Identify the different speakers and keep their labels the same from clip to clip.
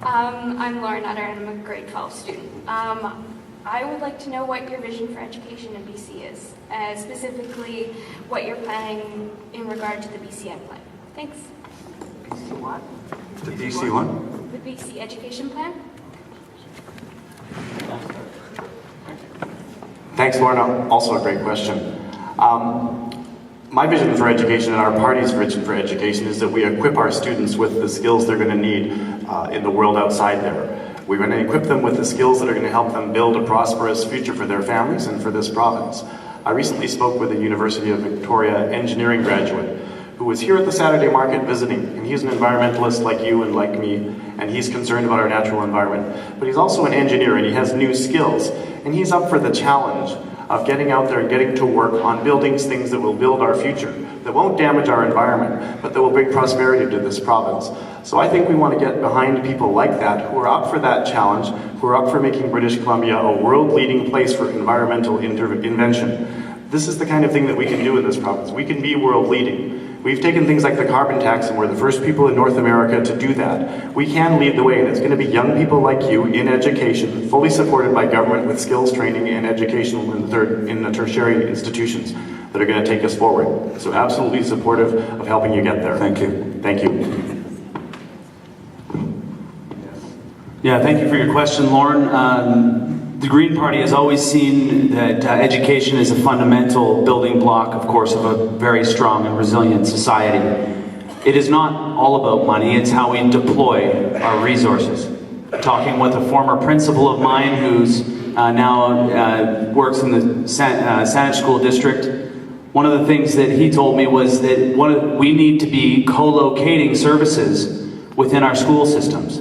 Speaker 1: I'm Lauren Utter and I'm a grade 12 student. I would like to know what your vision for education in BC is, specifically what you're planning in regard to the BCN plan. Thanks.
Speaker 2: BC what?
Speaker 3: The BC what?
Speaker 1: The BC education plan.
Speaker 3: Thanks, Lauren. Also a great question. My vision for education and our party's vision for education is that we equip our students with the skills they're going to need in the world outside there. We're going to equip them with the skills that are going to help them build a prosperous future for their families and for this province. I recently spoke with a University of Victoria engineering graduate who was here at the Saturday market visiting, and he's an environmentalist like you and like me, and he's concerned about our natural environment. But he's also an engineer and he has new skills, and he's up for the challenge of getting out there and getting to work on building things that will build our future, that won't damage our environment, but that will bring prosperity to this province. So I think we want to get behind people like that, who are up for that challenge, who are up for making British Columbia a world-leading place for environmental invention. This is the kind of thing that we can do in this province. We can be world-leading. We've taken things like the carbon tax, and we're the first people in North America to do that. We can lead the way, and it's going to be young people like you in education, fully supported by government with skills training and education in the tertiary institutions that are going to take us forward. So absolutely supportive of helping you get there.
Speaker 2: Thank you.
Speaker 3: Thank you.
Speaker 4: Yeah, thank you for your question, Lauren. The Green Party has always seen that education is a fundamental building block, of course, of a very strong and resilient society. It is not all about money, it's how we deploy our resources. Talking with a former principal of mine who's now works in the Saanich School District, one of the things that he told me was that we need to be co-locating services within our school systems.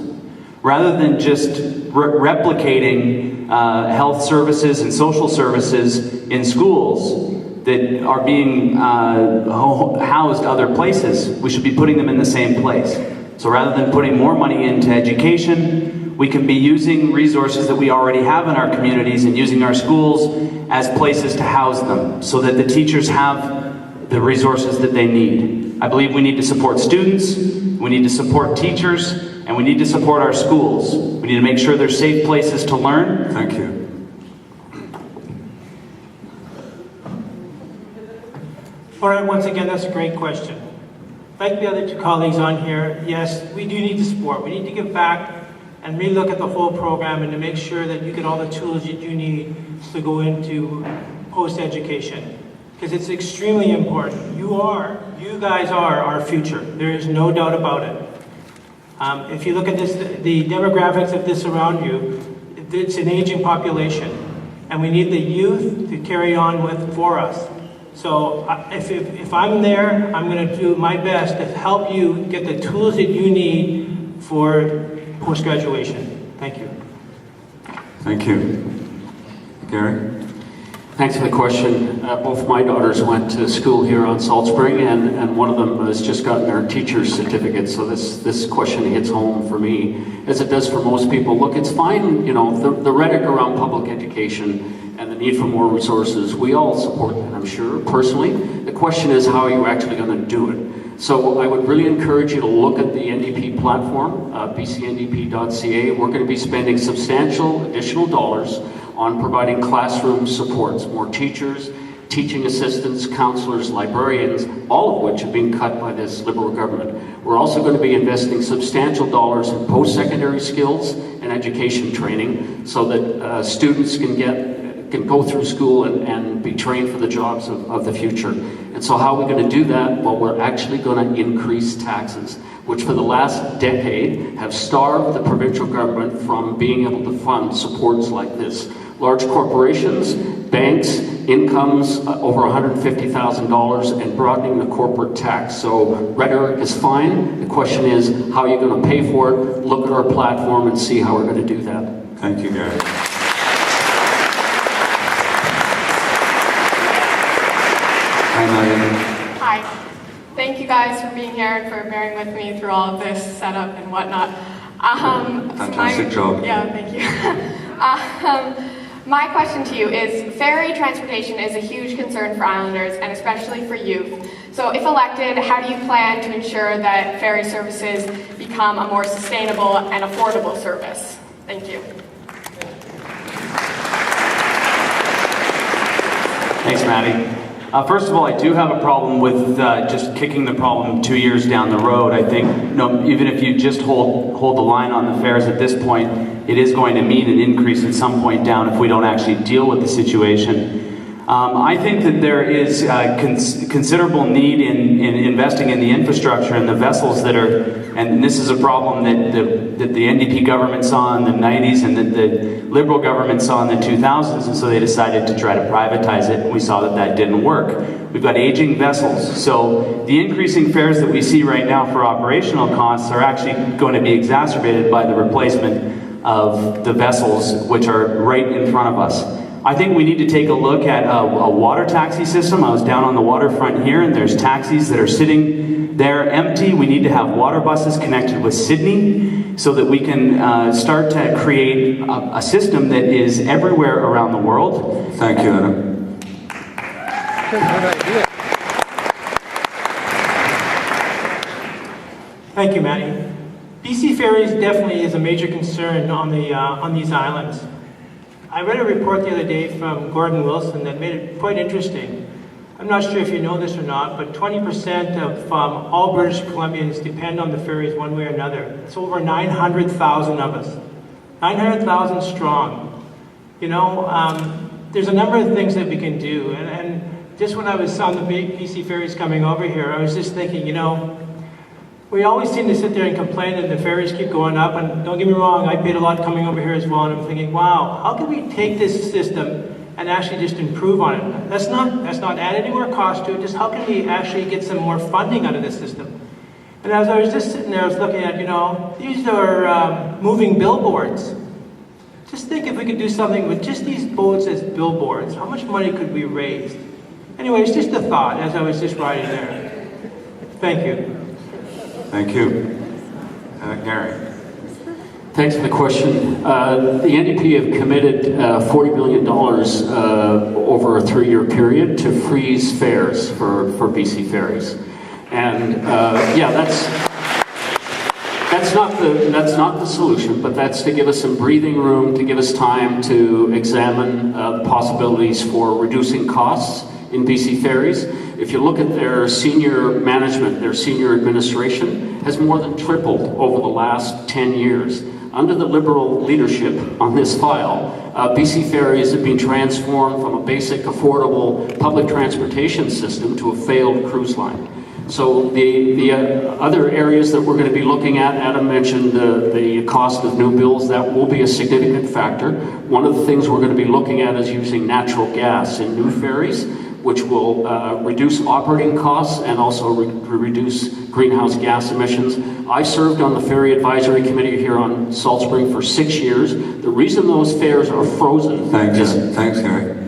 Speaker 4: Rather than just replicating health services and social services in schools that are being housed other places, we should be putting them in the same place. So rather than putting more money into education, we can be using resources that we already have in our communities and using our schools as places to house them so that the teachers have the resources that they need. I believe we need to support students, we need to support teachers, and we need to support our schools. We need to make sure they're safe places to learn.
Speaker 2: Thank you.
Speaker 5: All right, once again, that's a great question. Like the other two colleagues on here, yes, we do need to support. We need to give back and relook at the whole program and to make sure that you get all the tools that you need to go into post-education. Because it's extremely important. You guys are our future. There is no doubt about it. If you look at this, the demographics of this around you, it's an aging population, and we need the youth to carry on with for us. So if I'm there, I'm going to do my best to help you get the tools that you need for post-graduation. Thank you.
Speaker 2: Thank you. Gary?
Speaker 6: Thanks for the question. Both my daughters went to school here on Salt Spring, and one of them has just gotten their teacher's certificate, so this question hits home for me, as it does for most people. Look, it's fine, you know, the rhetoric around public education and the need for more resources, we all support that, I'm sure, personally. The question is, how are you actually going to do it? So I would really encourage you to look at the NDP platform, bcndp.ca. We're going to be spending substantial additional dollars on providing classroom supports, more teachers, teaching assistants, counselors, librarians, all of which are being cut by this Liberal government. We're also going to be investing substantial dollars in post-secondary skills and education training so that students can go through school and be trained for the jobs of the future. And so how are we going to do that? Well, we're actually going to increase taxes, which for the last decade have starved the provincial government from being able to fund supports like this. Large corporations, banks, incomes over $150,000, and broadening the corporate tax. So rhetoric is fine. The question is, how are you going to pay for it? Look at our platform and see how we're going to do that.
Speaker 2: Thank you, Gary.
Speaker 7: Hi. Thank you guys for being here and for bearing with me through all of this setup and whatnot.
Speaker 2: Fantastic job.
Speaker 7: Yeah, thank you. My question to you is, ferry transportation is a huge concern for Islanders and especially for youth. So if elected, how do you plan to ensure that ferry services become a more sustainable and affordable service? Thank you.
Speaker 4: Thanks, Maddie. First of all, I do have a problem with just kicking the problem 2 years down the road. I think even if you just hold the line on the fares at this point, it is going to mean an increase at some point down if we don't actually deal with the situation. I think that there is considerable need in investing in the infrastructure and the vessels that are, and this is a problem that the NDP government saw in the 90s and that the Liberal government saw in the 2000s, and so they decided to try to privatize it, and we saw that that didn't work. We've got aging vessels, so the increasing fares that we see right now for operational costs are actually going to be exacerbated by the replacement of the vessels which are right in front of us. I think we need to take a look at a water taxi system. I was down on the waterfront here, and there's taxis that are sitting there empty. We need to have water buses connected with Sydney so that we can start to create a system that is everywhere around the world.
Speaker 2: Thank you, Adam.
Speaker 8: Good idea.
Speaker 5: Thank you, Maddie. BC Ferries definitely is a major concern on these islands. I read a report the other day from Gordon Wilson that made it quite interesting. I'm not sure if you know this or not, but 20% of all British Columbians depend on the ferries one way or another. It's over 900,000 of us. 900,000 strong. You know, there's a number of things that we can do. And just when I was on the BC Ferries coming over here, I was just thinking, you know, we always seem to sit there and complain that the ferries keep going up, and don't get me wrong, I paid a lot coming over here as well, and I'm thinking, wow, how can we take this system and actually just improve on it? Let's not add any more cost to it, just how can we actually get some more funding out of this system? And as I was just sitting there, I was looking at, you know, these are moving billboards. Just think if we could do something with just these boats as billboards, how much money could we raise? Anyway, it's just a thought as I was just riding there. Thank you.
Speaker 2: Thank you. Gary.
Speaker 6: Thanks for the question. The NDP have committed $40 million over a 3-year period to freeze fares for BC ferries. And yeah, that's not the solution, but that's to give us some breathing room, to give us time to examine the possibilities for reducing costs in BC ferries. If you look at their senior management, their senior administration has more than tripled over the last 10 years. Under the Liberal leadership on this file, BC ferries have been transformed from a basic, affordable public transportation system to a failed cruise line. So the other areas that we're going to be looking at, Adam mentioned the cost of new builds. That will be a significant factor. One of the things we're going to be looking at is using natural gas in new ferries, which will reduce operating costs and also reduce greenhouse gas emissions. I served on the Ferry Advisory Committee here on Salt Spring for 6 years. The reason those fares are frozen...
Speaker 2: Thanks, Gary.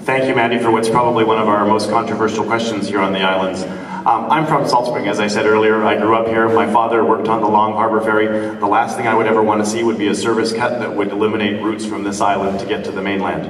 Speaker 3: Thank you, Maddie, for what's probably one of our most controversial questions here on the islands. I'm from Salt Spring, as I said earlier. I grew up here. My father worked on the Long Harbor Ferry. The last thing I would ever want to see would be a service cut that would eliminate routes from this island to get to the mainland.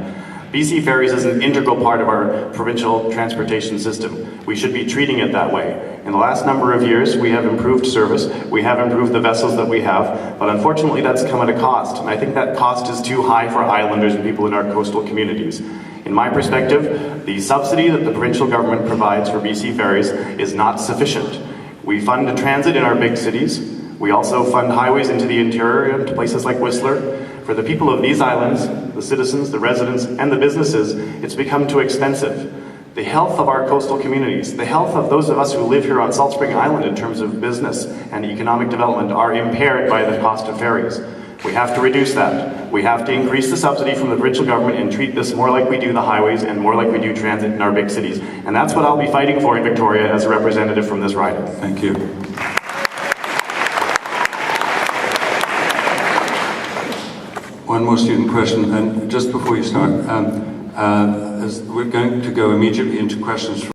Speaker 3: BC Ferries is an integral part of our provincial transportation system. We should be treating it that way. In the last number of years, we have improved service. We have improved the vessels that we have, but unfortunately that's come at a cost. And I think that cost is too high for islanders and people in our coastal communities. In my perspective, the subsidy that the provincial government provides for BC Ferries is not sufficient. We fund the transit in our big cities. We also fund highways into the interior and to places like Whistler. For the people of these islands, the citizens, the residents, and the businesses, it's become too expensive. The health of our coastal communities, the health of those of us who live here on Salt Spring Island in terms of business and economic development are impaired by the cost of ferries. We have to reduce that. We have to increase the subsidy from the provincial government and treat this more like we do the highways and more like we do transit in our big cities. And that's what I'll be fighting for in Victoria as a representative from this riding.
Speaker 2: Thank you. One more student question, and just before you start, as we're going to go immediately into questions from